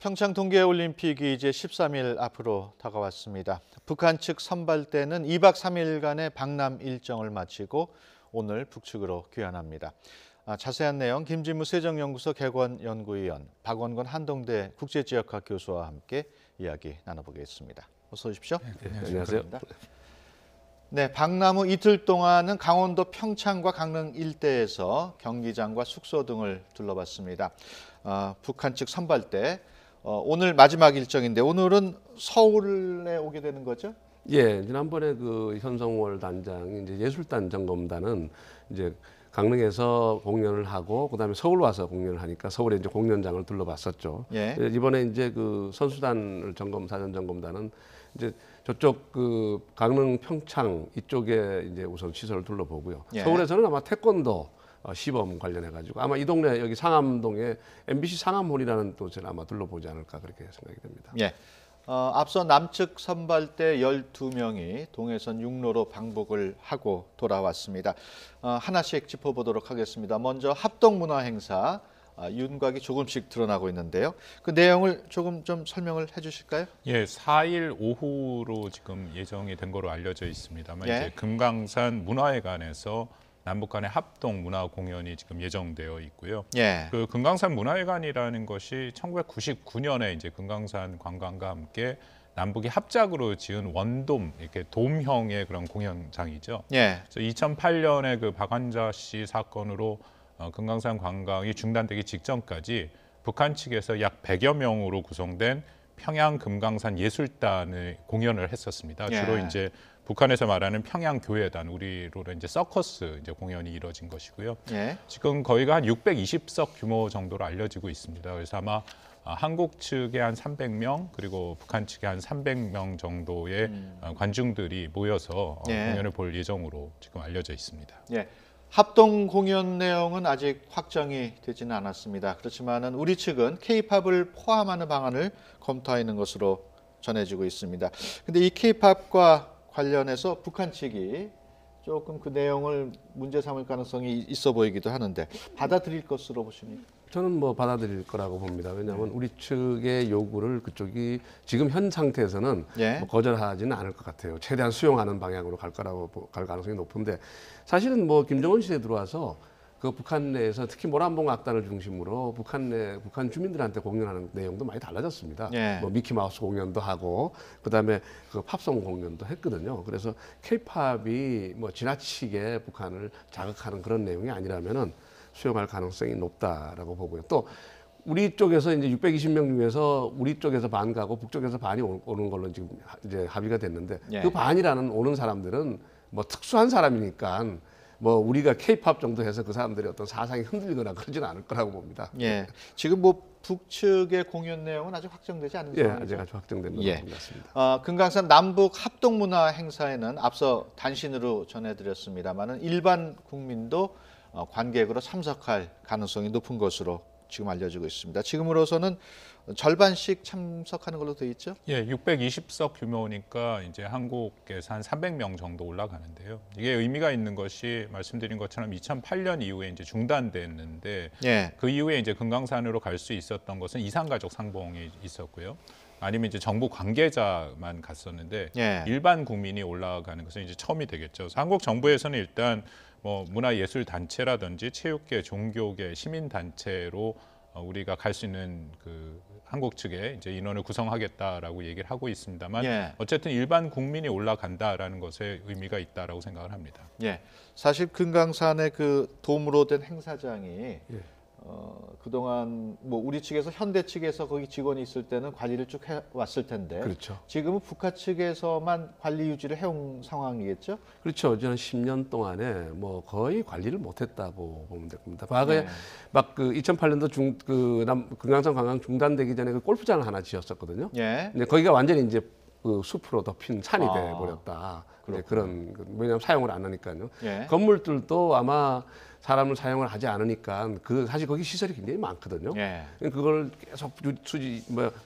평창 동계올림픽이 이제 13일 앞으로 다가왔습니다. 북한 측 선발대는 2박 3일간의 방남 일정을 마치고 오늘 북측으로 귀환합니다. 자세한 내용 김진무 세정연구소 객원연구위원, 박원건 한동대 국제지역학 교수와 함께 이야기 나눠보겠습니다. 어서 오십시오. 네, 안녕하세요. 네, 방남 후 이틀 동안은 강원도 평창과 강릉 일대에서 경기장과 숙소 등을 둘러봤습니다. 북한 측 선발대 오늘 마지막 일정인데 오늘은 서울에 오게 되는 거죠? 예, 지난번에 그 현성월 단장이 이제 예술단 점검단은 이제 강릉에서 공연을 하고 그다음에 서울 와서 공연을 하니까 서울에 이제 공연장을 둘러봤었죠. 예. 이번에 이제 그 선수단을 사전 점검단은 이제 저쪽 그 강릉 평창 이쪽에 이제 우선 시설을 둘러보고요. 예. 서울에서는 아마 태권도 시범 관련해 가지고 아마 이 동네 여기 상암동에 MBC 상암홀이라는 곳을 아마 둘러보지 않을까 그렇게 생각이 됩니다. 예. 앞서 남측 선발대 12명이 동해선 육로로 방북을 하고 돌아왔습니다. 하나씩 짚어보도록 하겠습니다. 먼저 합동문화행사 윤곽이 조금씩 드러나고 있는데요. 그 내용을 조금 좀 설명을 해주실까요? 예, 4일 오후로 지금 예정이 된 거로 알려져 있습니다만 예. 이제 금강산 문화회관에서 남북 간의 합동 문화 공연이 지금 예정되어 있고요. 예. 그 금강산 문화회관이라는 것이 1999년에 이제 금강산 관광과 함께 남북이 합작으로 지은 원돔 이렇게 돔형의 그런 공연장이죠. 예. 그래서 2008년에 그 박완자 씨 사건으로 금강산 관광이 중단되기 직전까지 북한 측에서 약 100여 명으로 구성된 평양 금강산 예술단의 공연을 했었습니다. 예. 주로 이제 북한에서 말하는 평양 교회단, 우리로 이제 서커스 이제 공연이 이뤄진 것이고요. 예. 지금 거의가 한 620석 규모 정도로 알려지고 있습니다. 그래서 아마 한국 측에 한 300명 그리고 북한 측에 한 300명 정도의 관중들이 모여서 예. 공연을 볼 예정으로 지금 알려져 있습니다. 예. 합동 공연 내용은 아직 확정이 되지는 않았습니다. 그렇지만은 우리 측은 K-팝을 포함하는 방안을 검토하고 있는 것으로 전해지고 있습니다. 근데 이 K-팝과 관련해서 북한 측이 조금 그 내용을 문제 삼을 가능성이 있어 보이기도 하는데 받아들일 것으로 보십니까? 저는 뭐 받아들일 거라고 봅니다. 왜냐하면 우리 측의 요구를 그쪽이 지금 현 상태에서는 예. 뭐 거절하지는 않을 것 같아요. 최대한 수용하는 방향으로 갈 가능성이 높은데 사실은 뭐 김정은 시대에 들어와서 그 북한 내에서 특히 모란봉 악단을 중심으로 북한 주민들한테 공연하는 내용도 많이 달라졌습니다. 예. 뭐 미키마우스 공연도 하고 그다음에 그 팝송 공연도 했거든요. 그래서 K-팝이 뭐 지나치게 북한을 자극하는 그런 내용이 아니라면은 수용할 가능성이 높다라고 보고요. 또 우리 쪽에서 이제 620명 중에서 우리 쪽에서 반 가고 북쪽에서 반이 오는 걸로 지금 이제 합의가 됐는데 예. 그 반이라는 오는 사람들은 뭐 특수한 사람이니까 뭐 우리가 K-팝 정도 해서 그 사람들이 어떤 사상이 흔들거나 그러지는 않을 거라고 봅니다. 예. 지금 뭐 북측의 공연 내용은 아직 확정되지 않은 예, 상황이죠. 아직 확정된 예. 것 같습니다. 금강산 남북 합동문화 행사에는 앞서 단신으로 전해드렸습니다마는 일반 국민도 관객으로 참석할 가능성이 높은 것으로 지금 알려지고 있습니다. 지금으로서는 절반씩 참석하는 걸로 되어 있죠? 예, 620석 규모니까 이제 한국에서 한 300명 정도 올라가는데요. 이게 의미가 있는 것이 말씀드린 것처럼 2008년 이후에 이제 중단됐는데 예. 그 이후에 이제 금강산으로 갈 수 있었던 것은 이산가족 상봉이 있었고요. 아니면 이제 정부 관계자만 갔었는데 예. 일반 국민이 올라가는 것은 이제 처음이 되겠죠. 그래서 한국 정부에서는 일단 뭐 문화예술 단체라든지 체육계, 종교계, 시민 단체로 우리가 갈 수 있는 그 한국 측에 이제 인원을 구성하겠다라고 얘기를 하고 있습니다만 예. 어쨌든 일반 국민이 올라간다라는 것에 의미가 있다라고 생각을 합니다. 예. 사실 금강산의 그 돔으로 된 행사장이 그동안 뭐 우리 측에서 현대 측에서 거기 직원이 있을 때는 관리를 쭉 해왔을 텐데 그렇죠. 지금은 북한 측에서만 관리 유지를 해온 상황이겠죠? 그렇죠. 저는 10년 동안에 뭐 거의 관리를 못했다고 보면 됩니다. 과거에 네. 막 그 2008년도 금강산 관광 중단되기 전에 그 골프장을 하나 지었었거든요. 예. 근데 거기가 완전히 이제 그 숲으로 덮인 산이 아, 돼 버렸다. 그렇구나. 그런 왜냐하면 사용을 안 하니까요. 예. 건물들도 아마 사람을 사용을 하지 않으니까 그 사실 거기 시설이 굉장히 많거든요. 예. 그걸 계속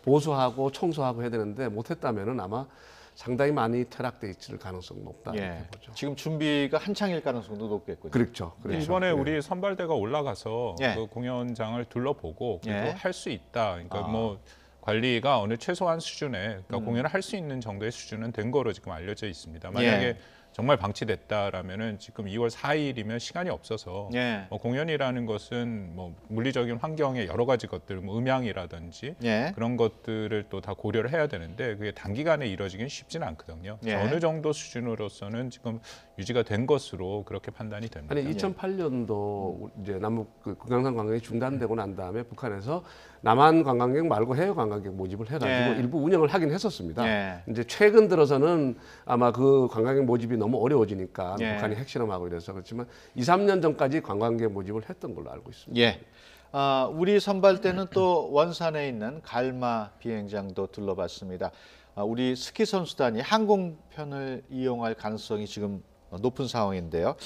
보수하고 청소하고 해야 되는데 못했다면은 아마 상당히 많이 퇴락돼 있을 가능성이 높다 예. 이렇게 보죠. 지금 준비가 한창일 가능성도 높겠군요. 그렇죠. 그렇죠. 이번에 예. 우리 선발대가 올라가서 예. 그 공연장을 둘러보고 그래도 예. 할 수 있다. 그러니까 아. 뭐 관리가 어느 최소한 수준의 그러니까 공연을 할 수 있는 정도의 수준은 된 거로 지금 알려져 있습니다. 만약에 예. 정말 방치됐다라면은 지금 2월 4일이면 시간이 없어서 예. 공연이라는 것은 뭐 물리적인 환경의 여러 가지 것들, 뭐 음향이라든지 예. 그런 것들을 또 다 고려를 해야 되는데 그게 단기간에 이루어지긴 쉽지는 않거든요. 예. 어느 정도 수준으로서는 지금 유지가 된 것으로 그렇게 판단이 됩니다. 아니 2008년도 이제 남북 그 금강산 관광이 중단되고 난 다음에 북한에서 남한 관광객 말고 해외 관광객 모집을 해가지고 예. 일부 운영을 하긴 했었습니다. 예. 이제 최근 들어서는 아마 그 관광객 모집이 너무 어려워지니까 예. 북한이 핵실험하고 이래서 그렇지만 2, 3년 전까지 관광객 모집을 했던 걸로 알고 있습니다. 예. 우리 선발 때는 또 원산에 있는 갈마 비행장도 둘러봤습니다. 우리 스키 선수단이 항공편을 이용할 가능성이 지금 높은 상황인데요.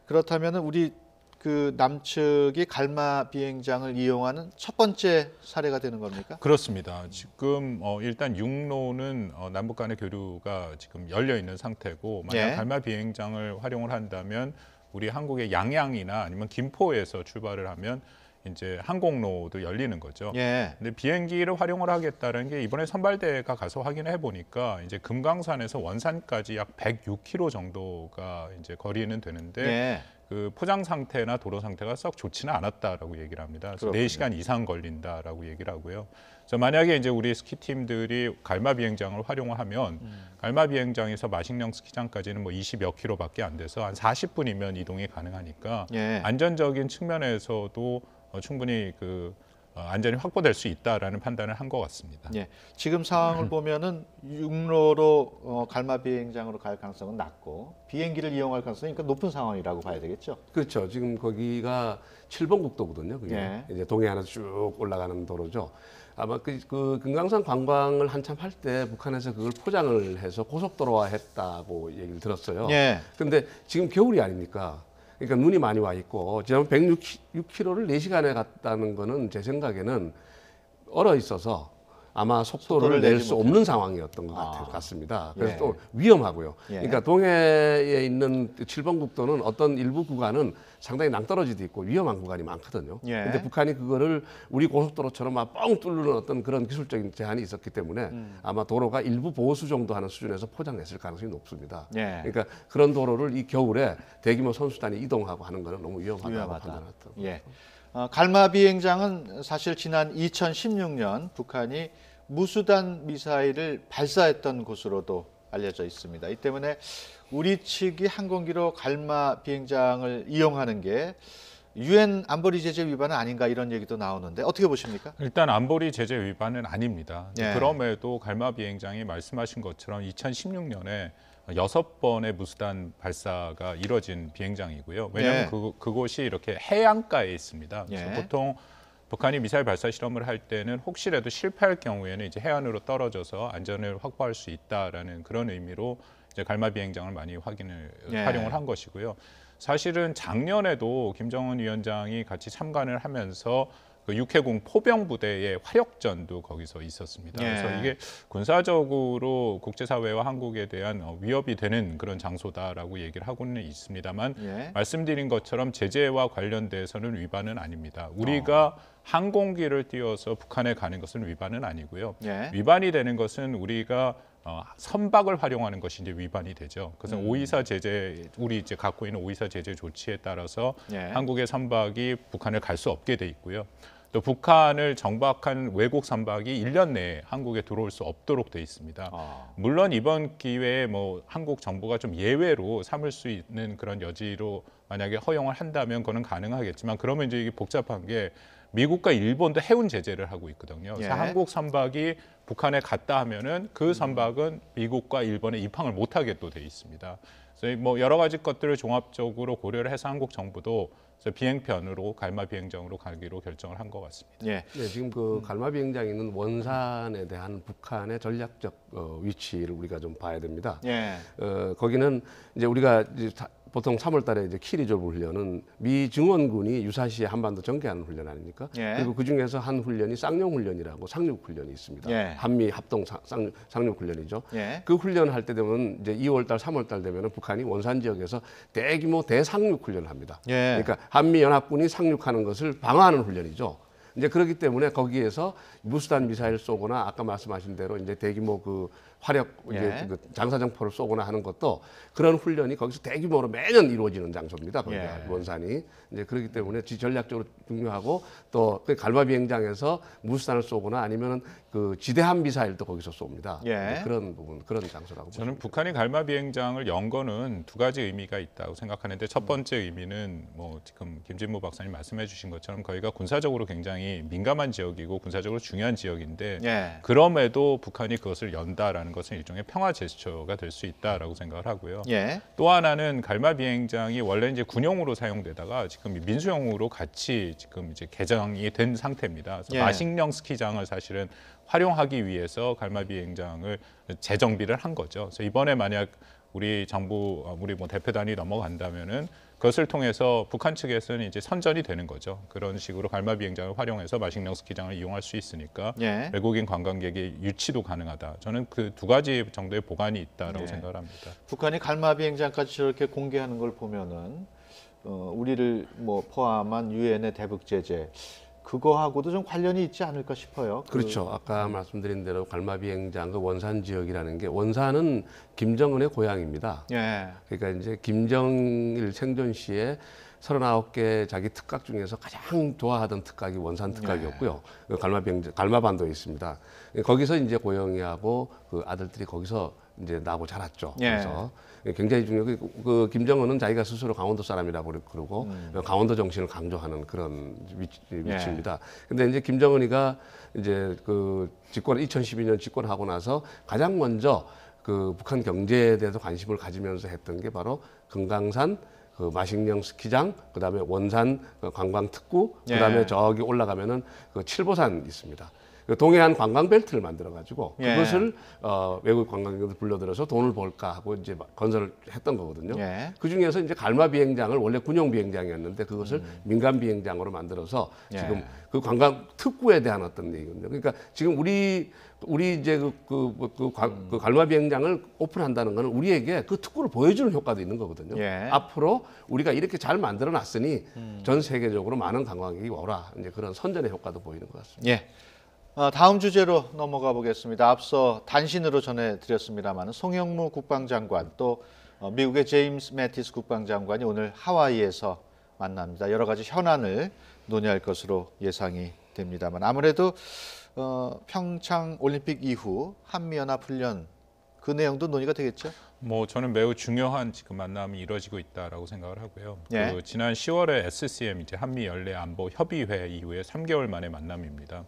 그렇다면 우리 그 남측이 갈마 비행장을 이용하는 첫 번째 사례가 되는 겁니까? 그렇습니다. 지금 일단 육로는 남북 간의 교류가 지금 열려 있는 상태고 만약 예. 갈마 비행장을 활용을 한다면 우리 한국의 양양이나 아니면 김포에서 출발을 하면 이제 항공로도 열리는 거죠. 예. 근데 비행기를 활용을 하겠다는 게 이번에 선발대가 가서 확인해 보니까 이제 금강산에서 원산까지 약 106km 정도가 이제 거리는 되는데 예. 그 포장 상태나 도로 상태가 썩 좋지는 않았다라고 얘기를 합니다. 그래서 그렇군요. 4시간 이상 걸린다라고 얘기를 하고요. 그래서 만약에 이제 우리 스키 팀들이 갈마 비행장을 활용하면 갈마 비행장에서 마식령 스키장까지는 뭐 20여 킬로밖에 안 돼서 한 40분이면 이동이 가능하니까 예. 안전적인 측면에서도 충분히 그 안전이 확보될 수 있다라는 판단을 한 것 같습니다. 예. 지금 상황을 보면은 육로로 갈마 비행장으로 갈 가능성은 낮고 비행기를 이용할 가능성이 그러니까 높은 상황이라고 봐야 되겠죠. 그렇죠. 지금 거기가 7번 국도거든요. 그게 예. 이제 동해안에서 쭉 올라가는 도로죠. 아마 그 금강산 관광을 한참 할 때 북한에서 그걸 포장을 해서 고속도로화했다고 얘기를 들었어요. 예. 그런데 지금 겨울이 아닙니까? 그러니까 눈이 많이 와 있고 지난 106km를 4시간에 갔다는 거는 제 생각에는 얼어 있어서 아마 속도를 속도를 낼 내지 수 못해. 없는 상황이었던 것 아. 같습니다. 그래서 예. 또 위험하고요. 예. 그러니까 동해에 있는 7번 국도는 어떤 일부 구간은 상당히 낭떠러지도 있고 위험한 구간이 많거든요. 예. 근데 북한이 그거를 우리 고속도로처럼 막 뻥 뚫는 어떤 그런 기술적인 제한이 있었기 때문에 아마 도로가 일부 보수 정도 하는 수준에서 포장했을 가능성이 높습니다. 예. 그러니까 그런 도로를 이 겨울에 대규모 선수단이 이동하고 하는 거는 너무 위험하다고 위험하다. 판단했던 예. 갈마 비행장은 사실 지난 2016년 북한이 무수단 미사일을 발사했던 곳으로도 알려져 있습니다. 이 때문에 우리 측이 항공기로 갈마 비행장을 이용하는 게 유엔 안보리 제재 위반은 아닌가 이런 얘기도 나오는데 어떻게 보십니까? 일단 안보리 제재 위반은 아닙니다. 예. 그럼에도 갈마 비행장이 말씀하신 것처럼 2016년에 6번의 무수단 발사가 이뤄진 비행장이고요. 왜냐하면 예. 그곳이 이렇게 해안가에 있습니다. 그래서 예. 보통 북한이 미사일 발사 실험을 할 때는 혹시라도 실패할 경우에는 이제 해안으로 떨어져서 안전을 확보할 수 있다라는 그런 의미로 이제 갈마 비행장을 많이 예. 활용을 한 것이고요. 사실은 작년에도 김정은 위원장이 같이 참관을 하면서 그 육해공 포병 부대의 화력전도 거기서 있었습니다. 예. 그래서 이게 군사적으로 국제사회와 한국에 대한 위협이 되는 그런 장소다라고 얘기를 하고는 있습니다만 예. 말씀드린 것처럼 제재와 관련돼서는 위반은 아닙니다. 우리가 항공기를 띄워서 북한에 가는 것은 위반은 아니고요. 예. 위반이 되는 것은 우리가 선박을 활용하는 것이 이제 위반이 되죠. 그래서 524 제재, 우리 이제 갖고 있는 524 제재 조치에 따라서 예. 한국의 선박이 북한을 갈 수 없게 돼 있고요. 또 북한을 정박한 외국 선박이 1년 내에 한국에 들어올 수 없도록 돼 있습니다. 물론 이번 기회에 뭐 한국 정부가 좀 예외로 삼을 수 있는 그런 여지로 만약에 허용을 한다면 그거는 가능하겠지만 그러면 이제 이게 복잡한 게 미국과 일본도 해운 제재를 하고 있거든요. 그래서 예. 한국 선박이 북한에 갔다 하면은 그 선박은 미국과 일본에 입항을 못하게 또 돼 있습니다. 그래서 뭐 여러 가지 것들을 종합적으로 고려를 해서 한국 정부도 그래서 비행편으로 갈마 비행장으로 가기로 결정을 한 것 같습니다. 예. 네, 지금 그 갈마 비행장이 있는 원산에 대한 북한의 전략적 위치를 우리가 좀 봐야 됩니다. 예. 거기는 이제 우리가 이제 보통 3월달에 이제 키리조브 훈련은 미 증원군이 유사시에 한반도 전개하는 훈련 아닙니까? 예. 그리고 그 중에서 한 훈련이 쌍용 훈련이라고 상륙 훈련이 있습니다. 예. 한미 합동 상륙 훈련이죠. 예. 그 훈련을 할 때 되면 이제 2월달, 3월달 되면은 북한이 원산 지역에서 대규모 대상륙 훈련을 합니다. 예. 그러니까 한미 연합군이 상륙하는 것을 방어하는 훈련이죠. 이제 그렇기 때문에 거기에서 무수단 미사일 쏘거나 아까 말씀하신 대로 이제 대규모 그 화력 이제 그 장사정포를 쏘거나 하는 것도 그런 훈련이 거기서 대규모로 매년 이루어지는 장소입니다. 거기가 원산이 이제 그렇기 때문에 전략적으로 중요하고 또 그 갈마 비행장에서 무수단을 쏘거나 아니면은 그 지대함 미사일도 거기서 쏩니다. 그런 부분 그런 장소라고 저는 보십니다. 북한이 갈마 비행장을 연 거는 두 가지 의미가 있다고 생각하는데 첫 번째 의미는 뭐 지금 김진모 박사님 말씀해주신 것처럼 거기가 군사적으로 굉장히 민감한 지역이고 군사적으로 중요한 지역인데 그럼에도 북한이 그것을 연다라는 것은 일종의 평화 제스처가 될 수 있다라고 생각을 하고요. 또 하나는 갈마 비행장이 원래 이제 군용으로 사용되다가 지금 민수용으로 같이 지금 이제 개장이 된 상태입니다. 그래서 마식령 스키장을 사실은 활용하기 위해서 갈마 비행장을 재정비를 한 거죠. 그래서 이번에 만약 우리 정부, 우리 뭐 대표단이 넘어간다면은 그것을 통해서 북한 측에서는 이제 선전이 되는 거죠. 그런 식으로 갈마 비행장을 활용해서 마식령 스키장을 이용할 수 있으니까 외국인 관광객의 유치도 가능하다. 저는 그 두 가지 정도의 보관이 있다라고 생각을 합니다. 북한이 갈마 비행장까지 저렇게 공개하는 걸 보면은 우리를 뭐 포함한 유엔의 대북 제재 그거하고도 좀 관련이 있지 않을까 싶어요. 그렇죠. 아까 말씀드린 대로 갈마 비행장 그 원산 지역이라는 게 원산은 김정은의 고향입니다. 그러니까 이제 김정일 생존 시에 39개 자기 특각 중에서 가장 좋아하던 특각이 원산 특각이었고요. 그 갈마반도에 있습니다. 거기서 이제 고영이하고 그 아들들이 거기서 이제 나고 자랐죠. 그래서 굉장히 중요하고 그 김정은은 자기가 스스로 강원도 사람이라고 그러고 강원도 정신을 강조하는 그런 위치입니다. 근데 이제 김정은이가 이제 그 2012년 집권하고 나서 가장 먼저 그 북한 경제에 대해서 관심을 가지면서 했던 게 바로 금강산 그 마식령 스키장, 그다음에 원산 관광특구, 그다음에 저기 올라가면은 그 칠보산 있습니다. 그 동해안 관광벨트를 만들어가지고 그것을 외국 관광객들 불러들여서 돈을 벌까 하고 이제 건설을 했던 거거든요. 그 중에서 이제 갈마 비행장을 원래 군용 비행장이었는데 그것을 민간 비행장으로 만들어서 지금 그 관광 특구에 대한 어떤 얘기거든요. 그러니까 지금 우리 이제 그 갈마 비행장을 오픈한다는 거는 우리에게 그 특구를 보여주는 효과도 있는 거거든요. 앞으로 우리가 이렇게 잘 만들어 놨으니 전 세계적으로 많은 관광객이 오라. 이제 그런 선전의 효과도 보이는 것 같습니다. 다음 주제로 넘어가 보겠습니다. 앞서 단신으로 전해드렸습니다만 송영무 국방장관 또 미국의 제임스 매티스 국방장관이 오늘 하와이에서 만납니다. 여러 가지 현안을 논의할 것으로 예상이 됩니다만 아무래도 평창 올림픽 이후 한미연합훈련 그 내용도 논의가 되겠죠? 뭐 저는 매우 중요한 지금 만남이 이루어지고 있다라고 생각을 하고요. 그 지난 10월에 SCM 이제 한미 연례 안보 협의회 이후에 3개월 만에 만남입니다.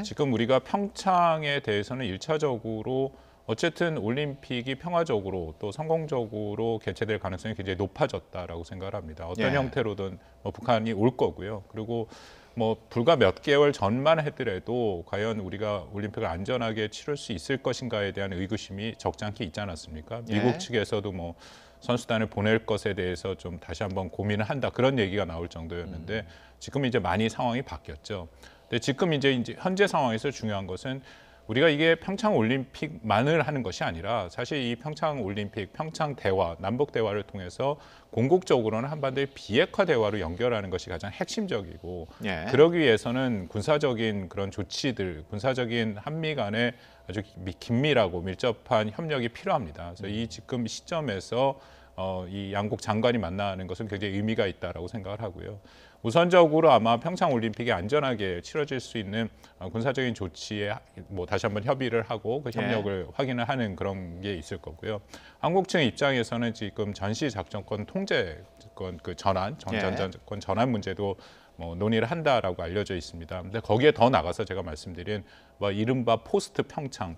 지금 우리가 평창에 대해서는 1차적으로 어쨌든 올림픽이 평화적으로 또 성공적으로 개최될 가능성이 굉장히 높아졌다라고 생각을 합니다. 어떤 형태로든 뭐 북한이 올 거고요. 그리고 뭐 불과 몇 개월 전만 하더라도 과연 우리가 올림픽을 안전하게 치를 수 있을 것인가에 대한 의구심이 적지 않게 있지 않았습니까? 미국 측에서도 뭐 선수단을 보낼 것에 대해서 좀 다시 한번 고민을 한다 그런 얘기가 나올 정도였는데 지금 이제 많이 상황이 바뀌었죠. 근데 지금 이제 현재 상황에서 중요한 것은 우리가 이게 평창 올림픽만을 하는 것이 아니라 사실 이 평창 올림픽, 평창 대화, 남북 대화를 통해서 궁극적으로는 한반도의 비핵화 대화로 연결하는 것이 가장 핵심적이고 그러기 위해서는 군사적인 그런 조치들, 군사적인 한미 간의 아주 긴밀하고 밀접한 협력이 필요합니다. 그래서 이 지금 시점에서 이 양국 장관이 만나는 것은 굉장히 의미가 있다라고 생각을 하고요. 우선적으로 아마 평창 올림픽이 안전하게 치러질 수 있는 군사적인 조치에 뭐 다시 한번 협의를 하고 그 협력을 확인을 하는 그런 게 있을 거고요. 한국 측 입장에서는 지금 전시 작전권 통제권 그 전자권 전환 문제도 뭐 논의를 한다라고 알려져 있습니다. 근데 거기에 더 나가서 제가 말씀드린 뭐 이른바 포스트 평창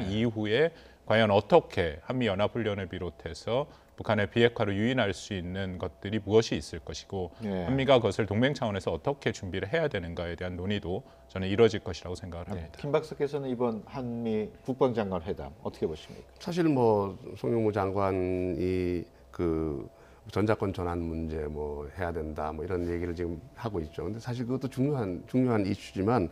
이후에 과연 어떻게 한미 연합 훈련을 비롯해서 북한의 비핵화로 유인할 수 있는 것들이 무엇이 있을 것이고 한미가 그것을 동맹 차원에서 어떻게 준비를 해야 되는가에 대한 논의도 저는 이루어질 것이라고 생각을 합니다. 김 박사께서는 이번 한미 국방장관 회담 어떻게 보십니까? 사실 뭐 송영무 장관이 그 전자권 전환 문제 뭐 해야 된다 뭐 이런 얘기를 지금 하고 있죠. 근데 사실 그것도 중요한 이슈지만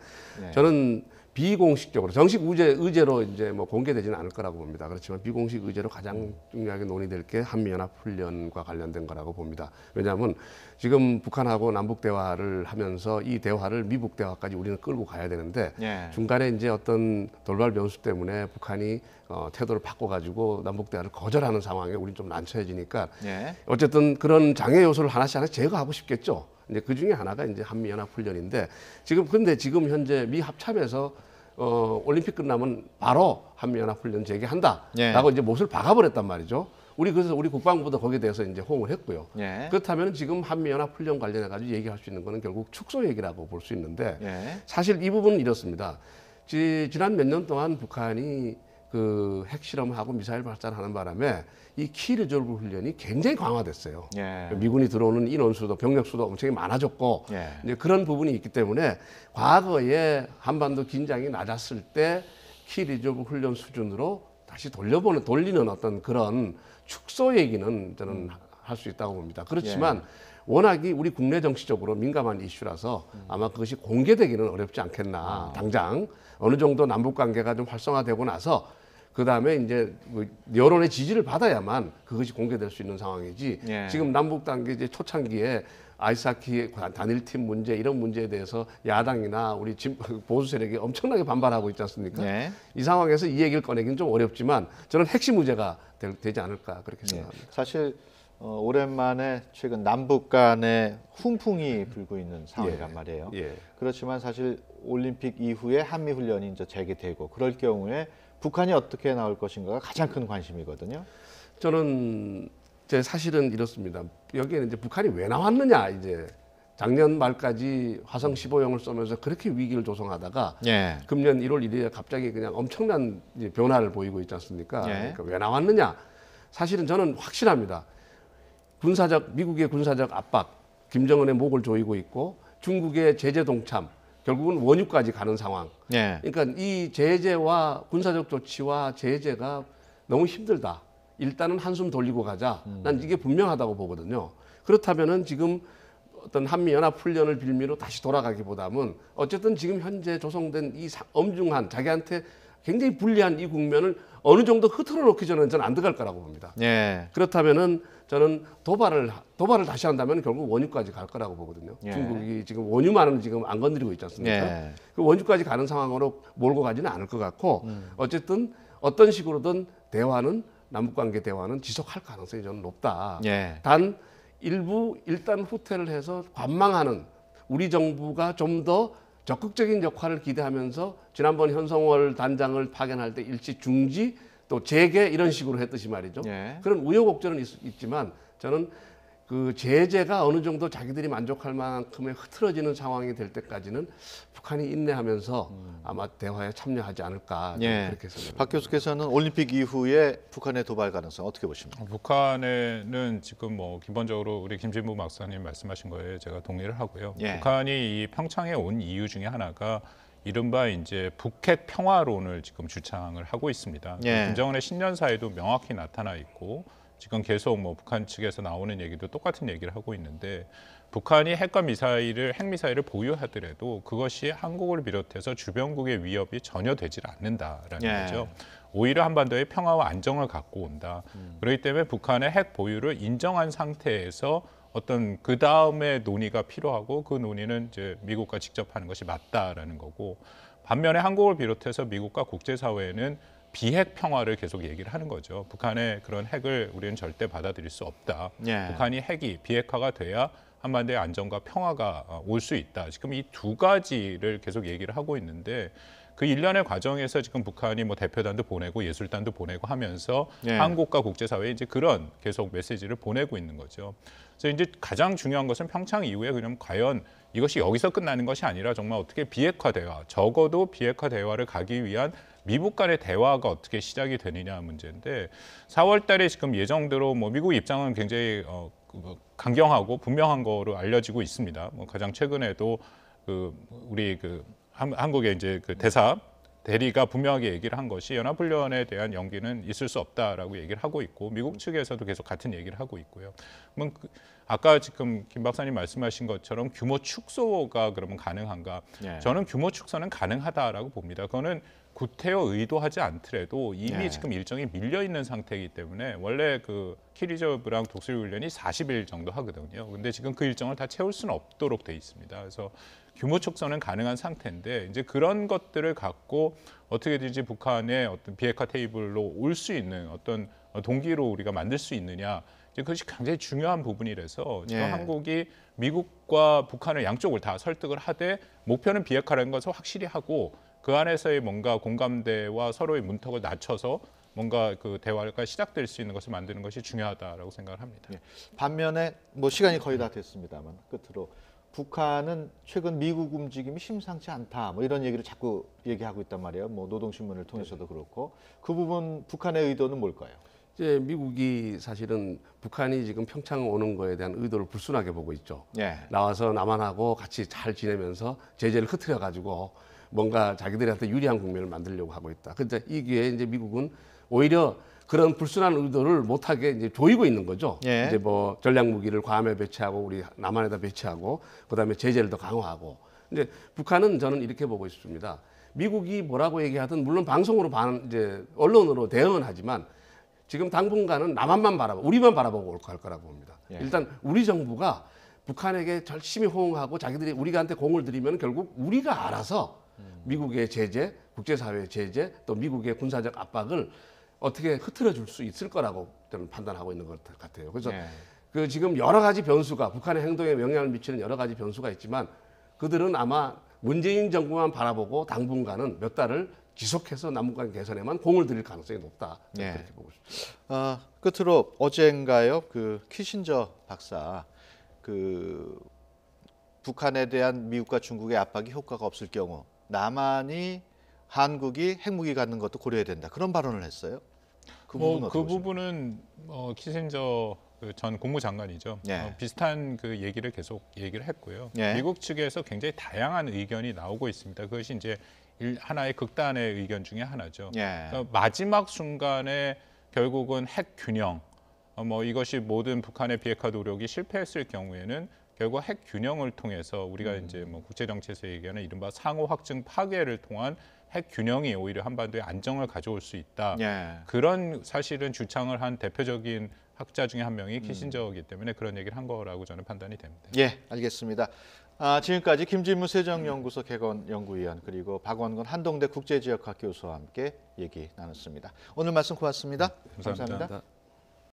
저는 비공식적으로 정식 의제로 이제 뭐 공개되지는 않을 거라고 봅니다. 그렇지만 비공식 의제로 가장 중요하게 논의될 게 한미연합훈련과 관련된 거라고 봅니다. 왜냐하면 지금 북한하고 남북 대화를 하면서 이 대화를 미북 대화까지 우리는 끌고 가야 되는데 예. 중간에 이제 어떤 돌발 변수 때문에 북한이 태도를 바꿔가지고 남북 대화를 거절하는 상황에 우리는 좀 난처해지니까 예. 어쨌든 그런 장애 요소를 하나씩 제거하고 싶겠죠. 이제 그 중에 하나가 이제 한미연합훈련인데 근데 지금 현재 미 합참에서 올림픽 끝나면 바로 한미연합훈련 재개한다라고 예. 이제 못을 박아버렸단 말이죠. 그래서 우리 국방부도 거기에 대해서 이제 호응을 했고요. 예. 그렇다면 지금 한미연합훈련 관련해 가지고 얘기할 수 있는 거는 결국 축소 얘기라고 볼 수 있는데 예. 사실 이 부분은 이렇습니다. 지난 몇 년 동안 북한이 그 핵실험하고 미사일 발사를 하는 바람에 이 키 리졸브 훈련이 굉장히 강화됐어요. 예. 미군이 들어오는 인원수도 병력수도 엄청 많아졌고 예. 이제 그런 부분이 있기 때문에 과거에 한반도 긴장이 낮았을 때 키 리졸브 훈련 수준으로 다시 돌리는 어떤 그런 축소 얘기는 저는 할 수 있다고 봅니다. 그렇지만 워낙이 우리 국내 정치적으로 민감한 이슈라서 아마 그것이 공개되기는 어렵지 않겠나. 당장 어느 정도 남북 관계가 좀 활성화되고 나서 그 다음에 이제 여론의 지지를 받아야만 그것이 공개될 수 있는 상황이지. 예. 지금 남북 관계 이제 초창기에 아이스하키 단일팀 문제 이런 문제에 대해서 야당이나 우리 보수 세력이 엄청나게 반발하고 있지 않습니까? 예. 이 상황에서 이 얘기를 꺼내기는 좀 어렵지만 저는 핵심 문제가 되지 않을까 그렇게 생각합니다. 사실 오랜만에 최근 남북 간의 훈풍이 불고 있는 상황이란 말이에요. 예. 그렇지만 사실 올림픽 이후에 한미 훈련이 이제 재개되고 그럴 경우에 북한이 어떻게 나올 것인가가 가장 큰 관심이거든요. 저는 사실은 이렇습니다. 여기에는 이제 북한이 왜 나왔느냐 이제 작년 말까지 화성 15형을 쏘면서 그렇게 위기를 조성하다가 예. 금년 1월 1일에 갑자기 그냥 엄청난 이제 변화를 보이고 있지 않습니까? 예. 그러니까 왜 나왔느냐? 사실은 저는 확실합니다. 미국의 군사적 압박, 김정은의 목을 조이고 있고 중국의 제재 동참, 결국은 원유까지 가는 상황. 예. 그러니까 이 제재와 군사적 조치와 제재가 너무 힘들다. 일단은 한숨 돌리고 가자. 난 이게 분명하다고 보거든요. 그렇다면은 지금 어떤 한미연합훈련을 빌미로 다시 돌아가기보다는 어쨌든 지금 현재 조성된 이 엄중한 자기한테 굉장히 불리한 이 국면을 어느 정도 흐트러 놓기 전에는 저는 안 들어갈 거라고 봅니다. 예. 그렇다면은 저는 도발을 다시 한다면 결국 원유까지 갈 거라고 보거든요. 예. 중국이 지금 원유만은 지금 안 건드리고 있지 않습니까? 예. 그 원유까지 가는 상황으로 몰고 가지는 않을 것 같고 어쨌든 어떤 식으로든 남북관계 대화는 지속할 가능성이 저는 높다. 예. 단 일단 후퇴를 해서 관망하는 우리 정부가 좀 더 적극적인 역할을 기대하면서 지난번 현성월 단장을 파견할 때 일시 중지 또 재개 이런 식으로 했듯이 말이죠. 예. 그런 우여곡절은 있지만 저는 그 제재가 어느 정도 자기들이 만족할 만큼의 흐트러지는 상황이 될 때까지는 북한이 인내하면서 아마 대화에 참여하지 않을까 예. 그렇게 생각합니다. 박 교수께서는 올림픽 이후에 북한의 도발 가능성 어떻게 보십니까? 북한에는 지금 뭐 기본적으로 우리 김진부 박사님 말씀하신 거에 제가 동의를 하고요. 예. 북한이 이 평창에 온 이유 중에 하나가 이른바 이제 북핵 평화론을 지금 주창을 하고 있습니다. 예. 김정은의 신년사에도 명확히 나타나 있고 지금 계속 뭐 북한 측에서 나오는 얘기도 똑같은 얘기를 하고 있는데 북한이 핵미사일을 보유하더라도 그것이 한국을 비롯해서 주변국의 위협이 전혀 되질 않는다라는 예. 거죠. 오히려 한반도의 평화와 안정을 갖고 온다. 그렇기 때문에 북한의 핵 보유를 인정한 상태에서 어떤 그 다음에 논의가 필요하고 그 논의는 이제 미국과 직접 하는 것이 맞다라는 거고 반면에 한국을 비롯해서 미국과 국제사회는 비핵 평화를 계속 얘기를 하는 거죠. 북한의 그런 핵을 우리는 절대 받아들일 수 없다. 예. 북한이 핵이 비핵화가 돼야 한반도의 안정과 평화가 올 수 있다. 지금 이 두 가지를 계속 얘기를 하고 있는데 그 일련의 과정에서 지금 북한이 뭐 대표단도 보내고 예술단도 보내고 하면서 예. 한국과 국제사회에 이제 그런 계속 메시지를 보내고 있는 거죠. 그래서 이제 가장 중요한 것은 평창 이후에 그냥 과연 이것이 여기서 끝나는 것이 아니라 정말 어떻게 비핵화 대화, 적어도 비핵화 대화를 가기 위한 미국 간의 대화가 어떻게 시작이 되느냐 문제인데 4월 달에 지금 예정대로 뭐 미국 입장은 굉장히 강경하고 분명한 거로 알려지고 있습니다. 뭐 가장 최근에도 그 우리 그 한국의 이제 그 대리가 분명하게 얘기를 한 것이 연합훈련에 대한 연기는 있을 수 없다라고 얘기를 하고 있고 미국 측에서도 계속 같은 얘기를 하고 있고요. 그러면 아까 지금 김 박사님 말씀하신 것처럼 규모 축소가 그러면 가능한가? 예. 저는 규모 축소는 가능하다라고 봅니다. 그거는 구태여 의도하지 않더라도 이미 예. 지금 일정이 밀려 있는 상태이기 때문에 원래 그 키리저브랑 독수리 훈련이 40일 정도 하거든요. 근데 지금 그 일정을 다 채울 수는 없도록 돼 있습니다. 그래서 규모 축소는 가능한 상태인데 이제 그런 것들을 갖고 어떻게든지 북한의 어떤 비핵화 테이블로 올 수 있는 어떤 동기로 우리가 만들 수 있느냐 이제 그것이 굉장히 중요한 부분이라서 지금 예. 한국이 미국과 북한을 양쪽을 다 설득을 하되 목표는 비핵화라는 것을 확실히 하고 그 안에서의 뭔가 공감대와 서로의 문턱을 낮춰서 뭔가 그 대화가 시작될 수 있는 것을 만드는 것이 중요하다라고 생각을 합니다. 예. 반면에 뭐 시간이 거의 다 됐습니다만 끝으로 북한은 최근 미국 움직임이 심상치 않다. 뭐 이런 얘기를 자꾸 얘기하고 있단 말이에요. 뭐 노동신문을 통해서도 그렇고 그 부분 북한의 의도는 뭘까요? 이제 미국이 사실은 북한이 지금 평창 오는 거에 대한 의도를 불순하게 보고 있죠. 예. 나와서 남한하고 같이 잘 지내면서 제재를 흐트려 가지고 뭔가 자기들한테 유리한 국면을 만들려고 하고 있다. 그런데 이 기회에 이제 미국은 오히려 그런 불순한 의도를 못하게 이제 조이고 있는 거죠. 예. 이제 뭐 전략 무기를 괌에 배치하고 우리 남한에다 배치하고 그다음에 제재를 더 강화하고. 근데 북한은 저는 이렇게 보고 있습니다. 미국이 뭐라고 얘기하든 물론 방송으로 이제 언론으로 대응은 하지만 지금 당분간은 남한만 바라보고 우리만 바라보고 갈 거라고 봅니다. 예. 일단 우리 정부가 북한에게 열심히 호응하고 자기들이 우리한테 공을 들이면 결국 우리가 알아서 미국의 제재, 국제사회의 제재, 또 미국의 군사적 압박을 어떻게 흐트러 줄 수 있을 거라고 저는 판단하고 있는 것 같아요. 그래서 예. 그 지금 여러 가지 변수가 북한의 행동에 영향을 미치는 여러 가지 변수가 있지만 그들은 아마 문재인 정부만 바라보고 당분간은 몇 달을 지속해서 남북관 개선에만 공을 들일 가능성이 높다. 예. 그렇게 보고 싶습니다. 끝으로 어젠가요 그 키신저 박사 그 북한에 대한 미국과 중국의 압박이 효과가 없을 경우 남한이 한국이 핵무기 갖는 것도 고려해야 된다 그런 발언을 했어요. 그 부분은 어떻게 그 보십니까? 부분은 키신저 그전 국무장관이죠. 예. 비슷한 그 얘기를 계속 얘기를 했고요. 예. 미국 측에서 굉장히 다양한 의견이 나오고 있습니다. 그것이 이제 하나의 극단의 의견 중에 하나죠. 예. 그러니까 마지막 순간에 결국은 핵 균형, 뭐 이것이 모든 북한의 비핵화 노력이 실패했을 경우에는 결국 핵 균형을 통해서 우리가 이제 뭐 국제 정치에서 얘기하는 이른바 상호 확증 파괴를 통한 핵 균형이 오히려 한반도에 안정을 가져올 수 있다. 예. 그런 사실은 주창을 한 대표적인 학자 중에 한 명이 키신저이기 때문에 그런 얘기를 한 거라고 저는 판단이 됩니다. 예, 알겠습니다. 지금까지 김진무 세정연구소 개건연구위원 그리고 박원건 한동대 국제지역학 교수와 함께 얘기 나눴습니다. 오늘 말씀 고맙습니다. 감사합니다. 감사합니다.